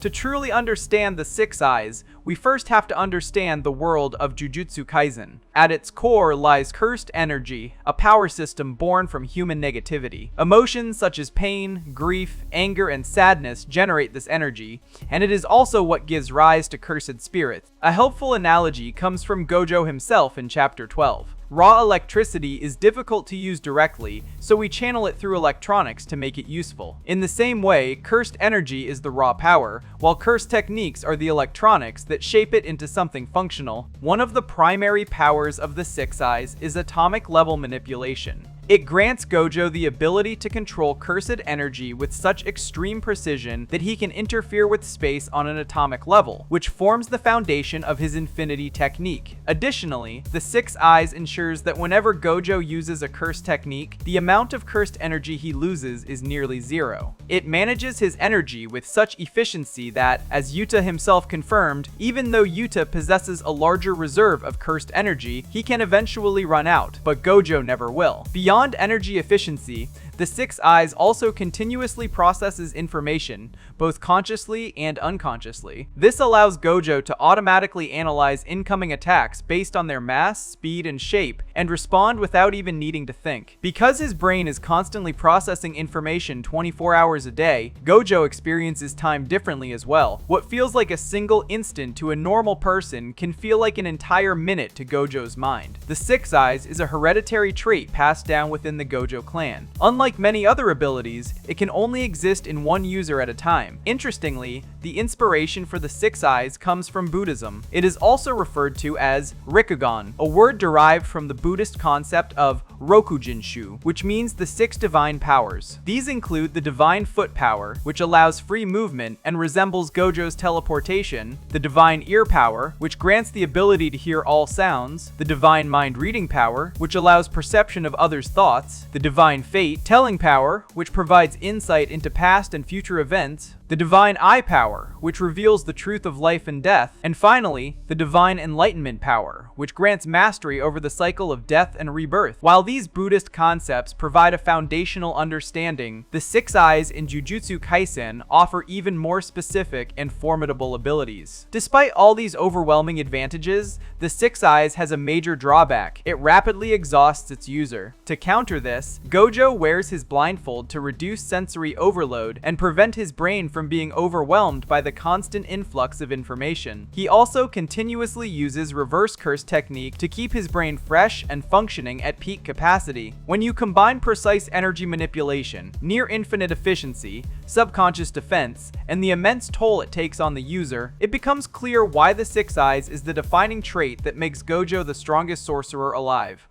To truly understand the Six Eyes, we first have to understand the world of Jujutsu Kaisen. At its core lies cursed energy, a power system born from human negativity. Emotions such as pain, grief, anger, and sadness generate this energy, and it is also what gives rise to cursed spirits. A helpful analogy comes from Gojo himself in Chapter 12. Raw electricity is difficult to use directly, so we channel it through electronics to make it useful. In the same way, cursed energy is the raw power, while cursed techniques are the electronics that shape it into something functional. One of the primary powers of the Six Eyes is atomic level manipulation. It grants Gojo the ability to control cursed energy with such extreme precision that he can interfere with space on an atomic level, which forms the foundation of his infinity technique. Additionally, the Six Eyes ensures that whenever Gojo uses a cursed technique, the amount of cursed energy he loses is nearly zero. It manages his energy with such efficiency that, as Yuta himself confirmed, even though Yuta possesses a larger reserve of cursed energy, he can eventually run out, but Gojo never will. Beyond energy efficiency, the Six Eyes also continuously processes information, both consciously and unconsciously. This allows Gojo to automatically analyze incoming attacks based on their mass, speed, and shape, and respond without even needing to think. Because his brain is constantly processing information 24 hours a day, Gojo experiences time differently as well. What feels like a single instant to a normal person can feel like an entire minute to Gojo's mind. The Six Eyes is a hereditary trait passed down within the Gojo clan. Unlike many other abilities, it can only exist in one user at a time. Interestingly, the inspiration for the Six Eyes comes from Buddhism. It is also referred to as Rikugan, a word derived from the Buddhist concept of Rokujinshu, which means the six divine powers. These include the divine foot power, which allows free movement and resembles Gojo's teleportation, the divine ear power, which grants the ability to hear all sounds, the divine mind reading power, which allows perception of others' thoughts, the divine fate, telling power, which provides insight into past and future events, the divine eye power, which reveals the truth of life and death, and finally, the divine enlightenment power, which grants mastery over the cycle of death and rebirth. While these Buddhist concepts provide a foundational understanding, the Six Eyes in Jujutsu Kaisen offer even more specific and formidable abilities. Despite all these overwhelming advantages, the Six Eyes has a major drawback. It rapidly exhausts its user. To counter this, Gojo wears his blindfold to reduce sensory overload and prevent his brain from being overwhelmed by the constant influx of information. He also continuously uses reverse curse technique to keep his brain fresh and functioning at peak capacity. When you combine precise energy manipulation, near infinite efficiency, subconscious defense, and the immense toll it takes on the user, it becomes clear why the Six Eyes is the defining trait that makes Gojo the strongest sorcerer alive.